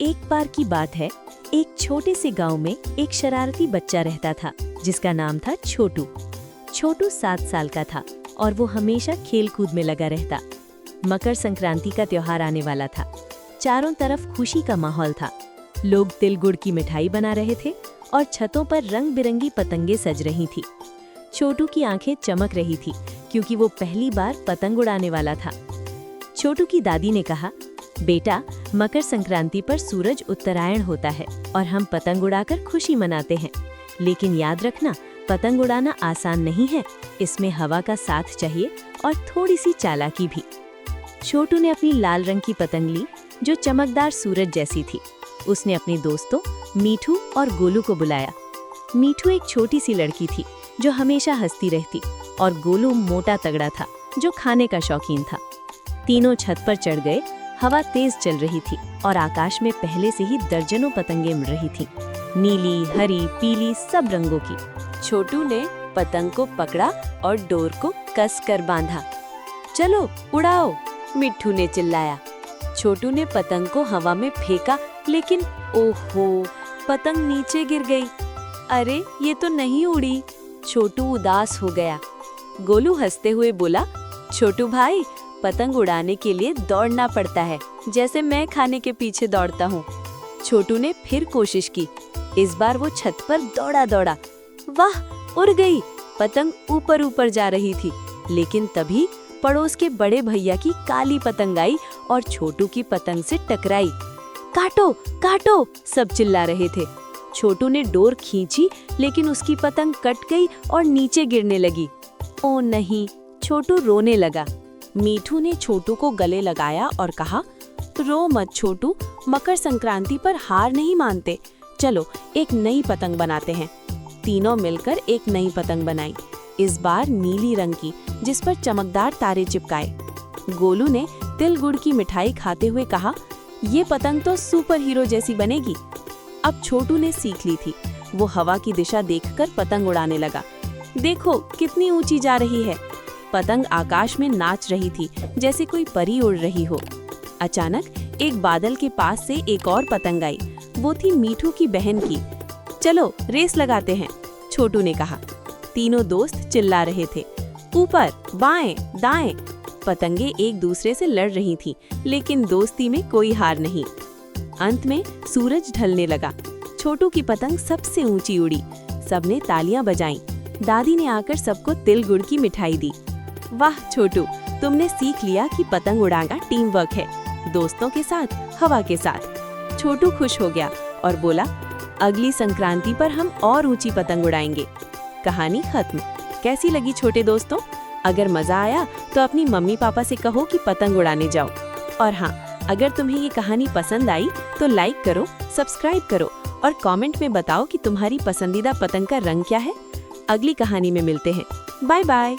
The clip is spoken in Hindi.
एक बार की बात है, एक छोटे से गांव में एक शरारती बच्चा रहता था जिसका नाम था छोटू। छोटू 7 साल का था और वो हमेशा खेल कूद में लगा रहता। मकर संक्रांति का त्योहार आने वाला था। चारों तरफ खुशी का माहौल था। लोग तिल गुड़ की मिठाई बना रहे थे और छतों पर रंग बिरंगी पतंगे सज रही थी। छोटू की आंखें चमक रही थी क्योंकि वो पहली बार पतंग उड़ाने वाला था। छोटू की दादी ने कहा, बेटा, मकर संक्रांति पर सूरज उत्तरायण होता है और हम पतंग उड़ाकर खुशी मनाते हैं। लेकिन याद रखना, पतंग उड़ाना आसान नहीं है। इसमें हवा का साथ चाहिए और थोड़ी सी चालाकी भी। छोटू ने अपनी लाल रंग की पतंग ली जो चमकदार सूरज जैसी थी। उसने अपने दोस्तों मीठू और गोलू को बुलाया। मीठू एक छोटी सी लड़की थी जो हमेशा हंसती रहती और गोलू मोटा तगड़ा था जो खाने का शौकीन था। तीनों छत पर चढ़ गए। हवा तेज चल रही थी और आकाश में पहले से ही दर्जनों पतंगे उड़ रही थी, नीली, हरी, पीली, सब रंगों की। छोटू ने पतंग को पकड़ा और डोर को कस कर बांधा। चलो उड़ाओ, मिट्ठू ने चिल्लाया। छोटू ने पतंग को हवा में फेंका, लेकिन ओहो, पतंग नीचे गिर गई। अरे, ये तो नहीं उड़ी। छोटू उदास हो गया। गोलू हंसते हुए बोला, छोटू भाई, पतंग उड़ाने के लिए दौड़ना पड़ता है, जैसे मैं खाने के पीछे दौड़ता हूँ। छोटू ने फिर कोशिश की। इस बार वो छत पर दौड़ा। वाह, उड़ गई। पतंग ऊपर ऊपर जा रही थी। लेकिन तभी पड़ोस के बड़े भैया की काली पतंग आई और छोटू की पतंग से टकराई। काटो काटो, सब चिल्ला रहे थे। छोटू ने डोर खींची, लेकिन उसकी पतंग कट गई और नीचे गिरने लगी। ओ नहीं, छोटू रोने लगा। मीठू ने छोटू को गले लगाया और कहा, रो मत छोटू, मकर संक्रांति पर हार नहीं मानते। चलो एक नई पतंग बनाते हैं। तीनों मिलकर एक नई पतंग बनाई, इस बार नीली रंग की, जिस पर चमकदार तारे चिपकाए। गोलू ने तिल गुड़ की मिठाई खाते हुए कहा, ये पतंग तो सुपर हीरो जैसी बनेगी। अब छोटू ने सीख ली थी। वो हवा की दिशा देखकर पतंग उड़ाने लगा। देखो कितनी ऊंची जा रही है। पतंग आकाश में नाच रही थी जैसे कोई परी उड़ रही हो। अचानक एक बादल के पास से एक और पतंग आई। वो थी मीठू की बहन की। चलो रेस लगाते हैं, छोटू ने कहा। तीनों दोस्त चिल्ला रहे थे, ऊपर, बाएं, दाएं। पतंगे एक दूसरे से लड़ रही थीं, लेकिन दोस्ती में कोई हार नहीं। अंत में सूरज ढलने लगा। छोटू की पतंग सबसे ऊंची उड़ी। सबने तालियां बजाईं। दादी ने आकर सबको तिल गुड़ की मिठाई दी। वाह छोटू, तुमने सीख लिया कि पतंग उड़ाना टीम वर्क है, दोस्तों के साथ, हवा के साथ। छोटू खुश हो गया और बोला, अगली संक्रांति पर हम और ऊंची पतंग उड़ाएंगे। कहानी खत्म। कैसी लगी छोटे दोस्तों? अगर मजा आया तो अपनी मम्मी पापा से कहो कि पतंग उड़ाने जाओ। और हाँ, अगर तुम्हें ये कहानी पसंद आई तो लाइक करो, सब्सक्राइब करो और कमेंट में बताओ कि तुम्हारी पसंदीदा पतंग का रंग क्या है। अगली कहानी में मिलते हैं। Bye bye.